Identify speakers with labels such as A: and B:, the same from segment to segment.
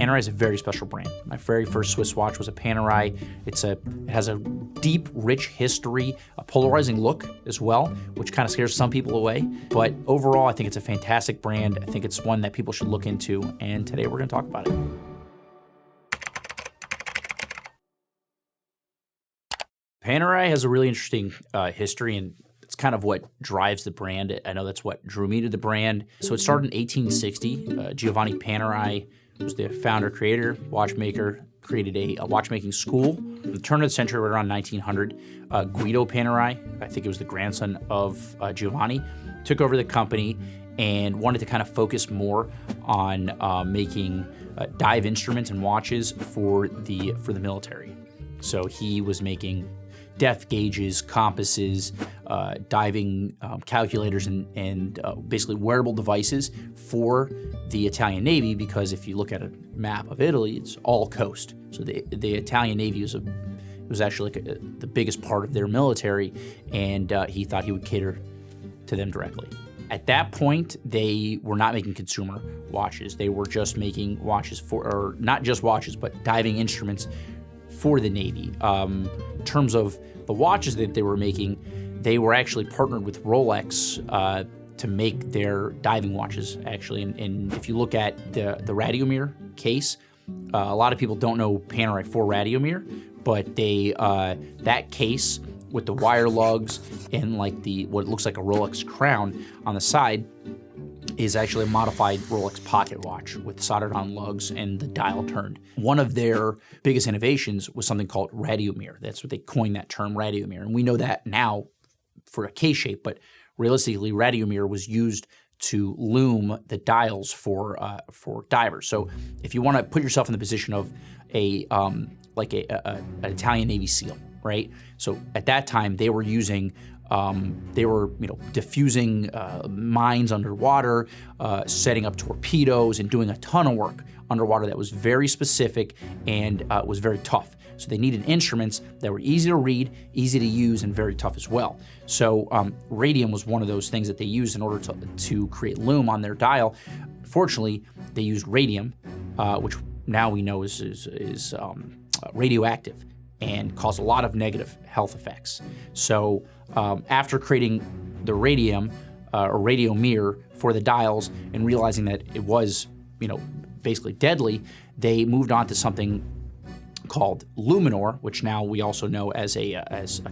A: Panerai is a very special brand. My very first Swiss watch was a Panerai. It has a deep, rich history, a polarizing look as well, which kind of scares some people away. But overall, I think it's a fantastic brand. I think it's one that people should look into, and today we're going to talk about it. Panerai has a really interesting history, and it's kind of what drives the brand. I know that's what drew me to the brand. So it started in 1860. Giovanni Panerai was the founder, creator, watchmaker, created a watchmaking school. At the turn of the century, right around 1900, Guido Panerai, I think it was the grandson of Giovanni, took over the company and wanted to kind of focus more on making dive instruments and watches for the military. So he was making depth gauges, compasses, diving calculators, and basically wearable devices for the Italian Navy, because if you look at a map of Italy, it's all coast. So the Italian Navy was actually the biggest part of their military, and he thought he would cater to them directly. At that point, they were not making consumer watches. They were just making watches or not just watches, but diving instruments for the Navy. In terms of the watches that they were making, they were actually partnered with Rolex to make their diving watches, actually. And if you look at the Radiomir case, a lot of people don't know Panerai for Radiomir, but that case with the wire lugs and like what looks like a Rolex crown on the side is actually a modified Rolex pocket watch with soldered-on lugs and the dial turned. One of their biggest innovations was something called Radiomir. That's what they coined that term, Radiomir. And we know that now for a case shape, but realistically, Radiomir was used to loom the dials for divers. So if you want to put yourself in the position of an Italian Navy SEAL, right? So at that time, they were using diffusing mines underwater, setting up torpedoes, and doing a ton of work underwater that was very specific and was very tough. So they needed instruments that were easy to read, easy to use, and very tough as well. So radium was one of those things that they used in order to create loom on their dial. Fortunately, they used radium, which now we know is radioactive and cause a lot of negative health effects. So after creating the radium or Radiomir for the dials and realizing that it was, basically deadly, they moved on to something called Luminor, which now we also know as a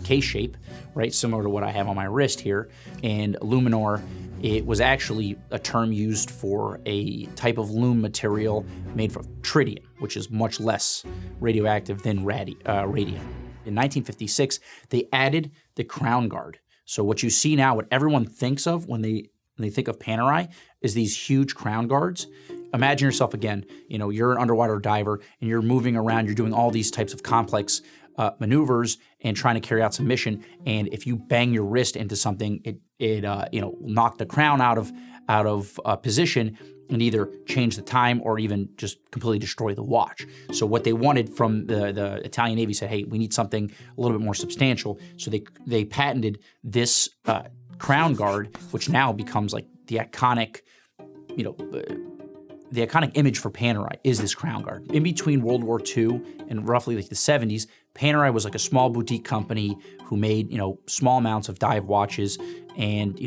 A: case shape, right? Similar to what I have on my wrist here. And Luminor, it was actually a term used for a type of loom material made from tritium, which is much less radioactive than radium. In 1956, they added the crown guard. So what you see now, what everyone thinks of when they think of Panerai, is these huge crown guards. Imagine yourself again, you're an underwater diver and you're moving around, you're doing all these types of complex maneuvers and trying to carry out some mission. And if you bang your wrist into something, it knock the crown out of position and either change the time or even just completely destroy the watch. So what they wanted from the Italian Navy said, hey, we need something a little bit more substantial. So they patented this crown guard, which now becomes like the iconic, the iconic image for Panerai is this crown guard. In between World War II and roughly like the 70s, Panerai was like a small boutique company who made, small amounts of dive watches, and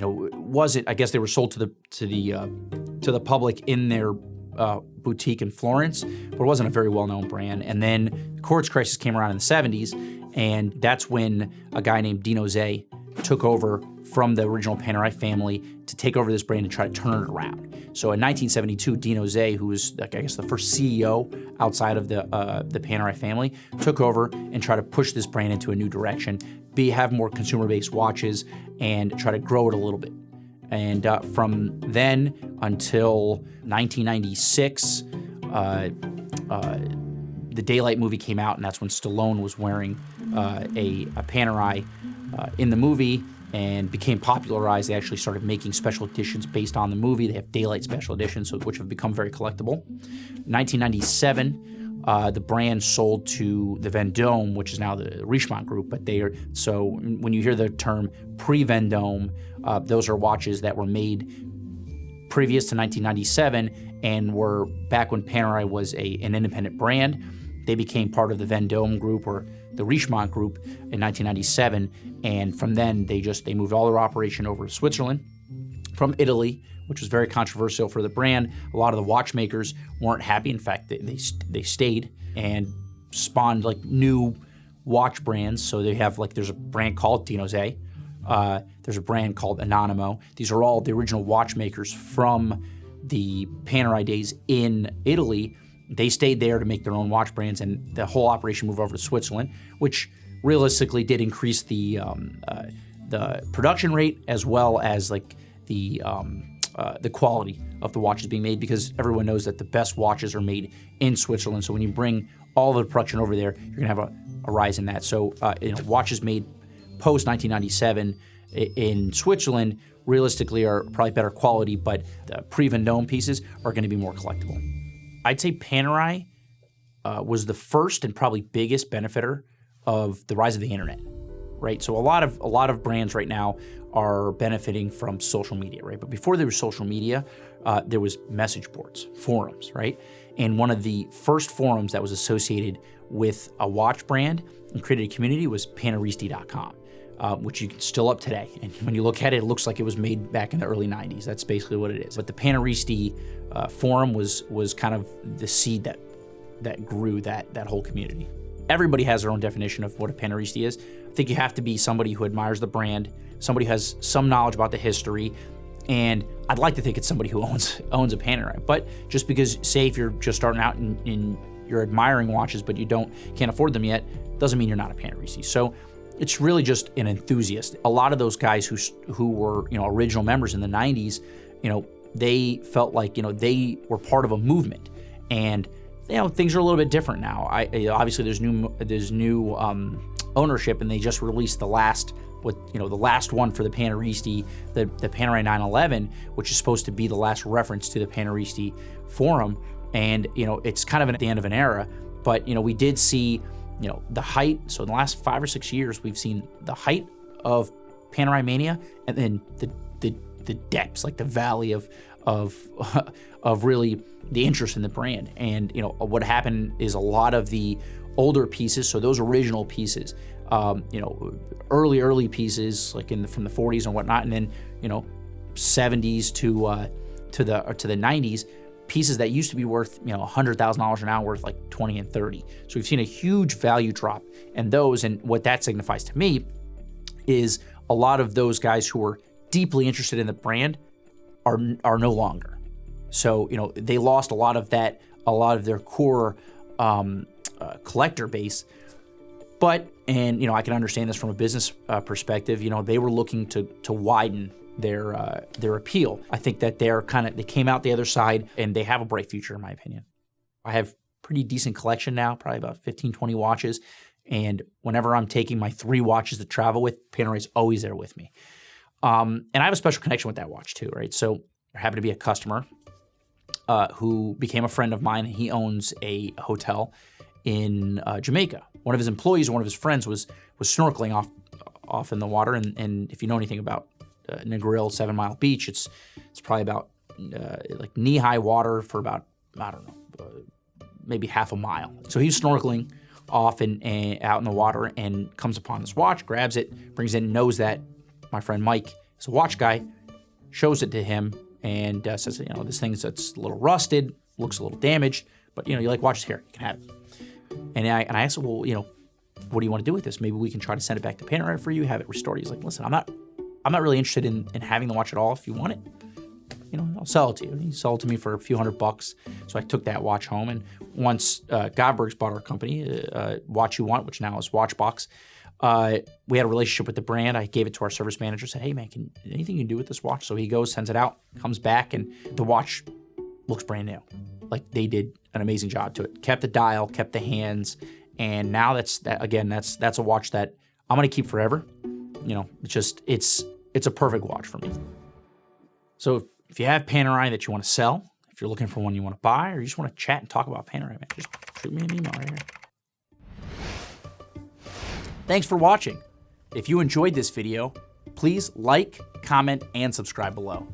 A: I guess they were sold to the public in their boutique in Florence, but it wasn't a very well-known brand. And then the quartz crisis came around in the 70s, and that's when a guy named Dino Zay took over from the original Panerai family to take over this brand and try to turn it around. So in 1972, Dino Zay, who was, I guess, the first CEO outside of the Panerai family, took over and tried to push this brand into a new direction, have more consumer-based watches, and try to grow it a little bit. And from then until 1996, the Daylight movie came out, and that's when Stallone was wearing a Panerai in the movie and became popularized. They actually started making special editions based on the movie. They have Daylight special editions, which have become very collectible. 1997, the brand sold to the Vendome, which is now the Richemont Group. But so when you hear the term pre-Vendome, those are watches that were made previous to 1997 and were back when Panerai was an independent brand. They became part of the Vendôme group or the Richemont group in 1997, and from then they moved all their operation over to Switzerland from Italy, which was very controversial for the brand. A lot of the watchmakers weren't happy. In fact, they stayed and spawned like new watch brands. So they have there's a brand called Dinozé. There's a brand called Anonimo. These are all the original watchmakers from the Panerai days in Italy. They stayed there to make their own watch brands, and the whole operation moved over to Switzerland, which realistically did increase the production rate as well as the quality of the watches being made, because everyone knows that the best watches are made in Switzerland. So when you bring all the production over there, you're gonna have a rise in that. So watches made post 1997 in Switzerland realistically are probably better quality, but the pre-Vendôme pieces are going to be more collectible. I'd say Panerai was the first and probably biggest benefiter of the rise of the internet, right? So a lot of brands right now are benefiting from social media, right? But before there was social media, there was message boards, forums, right? And one of the first forums that was associated with a watch brand and created a community was Paneristi.com. Which you can still up today. And when you look at it, it looks like it was made back in the early 90s. That's basically what it is. But the Paneristi forum was kind of the seed that grew that whole community. Everybody has their own definition of what a Paneristi is. I think you have to be somebody who admires the brand, somebody who has some knowledge about the history, and I'd like to think it's somebody who owns a Panerai. But just because, say, if you're just starting out and you're admiring watches, but you can't afford them yet, doesn't mean you're not a Paneristi. So it's really just an enthusiast. A lot of those guys who were original members in the 90s, they felt like they were part of a movement, and things are a little bit different now. Obviously there's new ownership, and they just released the last one for the Paneristi, the Panerai 911, which is supposed to be the last reference to the Paneristi forum, and it's kind of at the end of an era. But we did see the height. So in the last 5 or 6 years, we've seen the height of Panerai mania, and then the depths, like the valley of really the interest in the brand. And what happened is a lot of the older pieces, so those original pieces, early pieces like from the 40s and whatnot, and then 70s to the 90s. Pieces that used to be worth $100,000 are now worth like 20 and 30. So we've seen a huge value drop, and what that signifies to me is a lot of those guys who were deeply interested in the brand are no longer. So they lost a lot of their core collector base. But I can understand this from a business perspective. They were looking to widen their appeal. I think that they came out the other side, and they have a bright future, in my opinion. I have pretty decent collection now, probably about 15, 20 watches. And whenever I'm taking my 3 watches to travel with, Panerai's always there with me. And I have a special connection with that watch too, right? So there happened to be a customer who became a friend of mine. He owns a hotel in Jamaica. One of his employees, one of his friends, was snorkeling off in the water. And if you know anything about Negril, 7 Mile Beach, it's probably about like knee-high water for about, I don't know, maybe half a mile. So he's snorkeling off and out in the water and comes upon this watch, grabs it, brings it in, knows that my friend Mike is a watch guy, shows it to him, and says, this thing's a little rusted, looks a little damaged, but you like watches, here, you can have it. And I asked him, well, what do you want to do with this? Maybe we can try to send it back to Panerai for you, have it restored. He's like, listen, I'm not really interested in having the watch at all. If you want it, I'll sell it to you. And he sold it to me for a few $100. So I took that watch home. And once Godberg's bought our company, Watch You Want, which now is Watchbox, we had a relationship with the brand. I gave it to our service manager, said, hey man, anything you can do with this watch? So he goes, sends it out, comes back, and the watch looks brand new. Like, they did an amazing job to it. Kept the dial, kept the hands, and now that's a watch that I'm gonna keep forever. It's a perfect watch for me. So if you have Panerai that you want to sell, if you're looking for one you want to buy, or you just want to chat and talk about Panerai, man, just shoot me an email right here. Thanks for watching. If you enjoyed this video, please like, comment, and subscribe below.